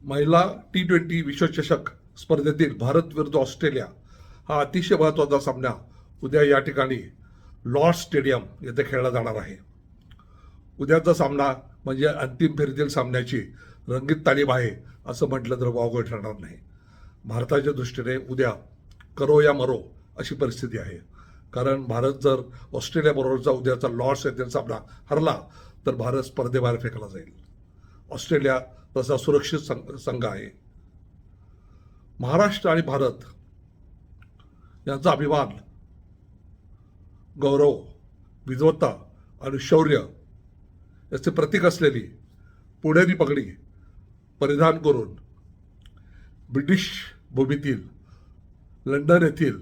महिला T20 विश्वचषक स्पर्धेतील भारत विरुद्ध ऑस्ट्रेलिया हा अतिशय महत्त्वाचा सामना उद्या या ठिकाणी लॉर्ड्स स्टेडियम येथे खेळला जाणार आहे. उद्याचा सामना म्हणजे अंतिम फेरीतील सामन्याची रंगीत तालीम आहे असं म्हटलं तर वावगं ठरणार नाही. भारताच्या दृष्टीने उद्या करो या मरो अशी परिस्थिती आहे. कारण भारत जर ऑस्ट्रेलियाबरोबरचा उद्याचा लॉर्ड्स येथील सामना हरला तर भारत स्पर्धेबाहेर फेकला जाईल. ऑस्ट्रेलिया तसा सुरक्षित संघ आहे. महाराष्ट्र आणि भारत यांचा अभिमान, गौरव, विद्वत्ता आणि शौर्य याचे प्रतीक असलेली पुणेरी पगडी परिधान करून ब्रिटिश भूमीतील लंडन येथील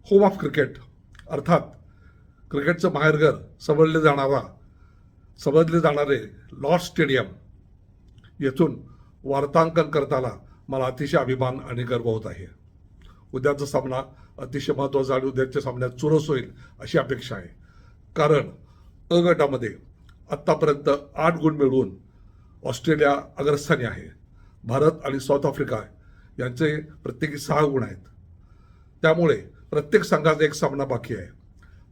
होम ऑफ क्रिकेट अर्थात क्रिकेटचं माहेरघर समजले जाणारे लॉर्ड्स स्टेडियम येथून वार्तांकन करताना मला अतिशय अभिमान आणि गर्व होत आहे. उद्याचा सामना अतिशय महत्त्वाचा आणि उद्याच्या सामन्यात चुरस होईल अशी अपेक्षा आहे. कारण अ गटामध्ये आत्तापर्यंत 8 गुण मिळवून ऑस्ट्रेलिया अग्रस्थानी आहे. भारत आणि साऊथ आफ्रिका यांचे प्रत्येकी 6 गुण आहेत. त्यामुळे प्रत्येक संघाचा एक सामना बाकी आहे.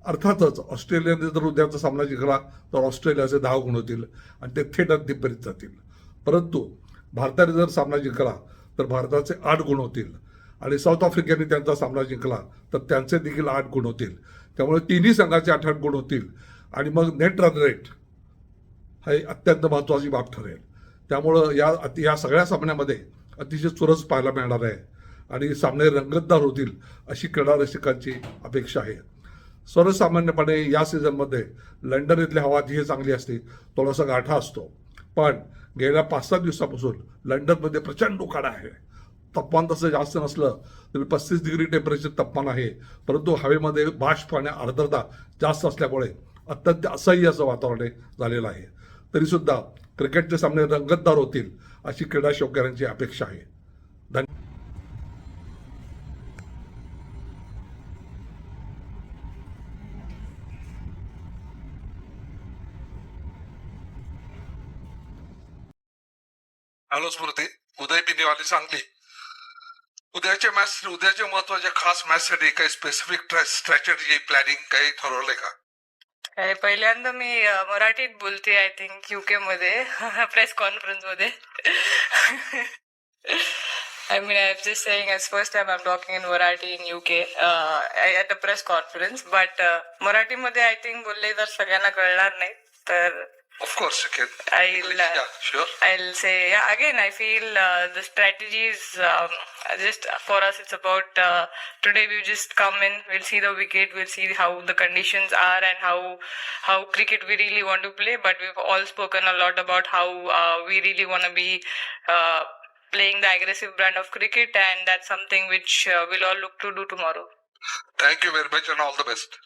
अर्थातच ऑस्ट्रेलियाने जर उद्याचा सामना जिंकला तर ऑस्ट्रेलियाचे 10 गुण होतील आणि ते थेट अंतिम फेरीत जातील. परंतु भारताने जर सामना जिंकला तर भारताचे 8 गुण होतील आणि साऊथ आफ्रिकेने त्यांचा सामना जिंकला तर त्यांचे देखील 8 गुण होतील. त्यामुळे तिन्ही संघाचे 8-8 गुण होतील आणि मग नेट रन रेट ही अत्यंत महत्त्वाची बाब ठरेल. त्यामुळं या सगळ्या सामन्यामध्ये अतिशय चुरस पाहायला मिळणार आहे आणि सामने रंगतदार होतील अशी क्रीडा रसिकांची अपेक्षा आहे. सर्वसामान्यपणे या सीझनमध्ये लंडन इथली हवा अतिशय चांगली असते, थोडासा गाठा असतो. पण गेल्या 5-7 दिवसापासून लंडनमध्ये प्रचंड उकाडा आहे. तापमान तसं जास्त नसलं तरी 35 डिग्री टेम्परेचर तापमान आहे. परंतु हवेमध्ये बाष्प आणि आर्द्रता जास्त असल्यामुळे अत्यंत असह्य असं वातावरण झालेलं आहे. तरीसुद्धा क्रिकेटचे सामने रंगतदार होतील अशी क्रीडा शौकीनांची अपेक्षा आहे. धन्यवाद. हॅलो स्मृती, उदय पिनेवाली सांगली. उद्याच्या महत्वाच्या खास मॅच साठी काही स्पेसिफिक स्ट्रॅटेजी प्लॅनिंग काही ठरवलंय का? काय पहिल्यांदा मी मराठीत बोलते. आय थिंक युके मध्ये प्रेस कॉन्फरन्स मध्ये. I mean, I'm just saying, it's first time I'm talking in Marathi in UK at a press conference. But Marathi मध्ये I think बोलले तर सगळ्यांना कळणार नाही. तर Of course you can. Sure. I'll say, yeah, again, I feel the strategies, just for us, it's about, today we've just come in, we'll see the wicket, we'll see how the conditions are and how cricket we really want to play, but we've all spoken a lot about how we really want to be playing the aggressive brand of cricket, and that's something which we'll all look to do tomorrow. Thank you very much and all the best.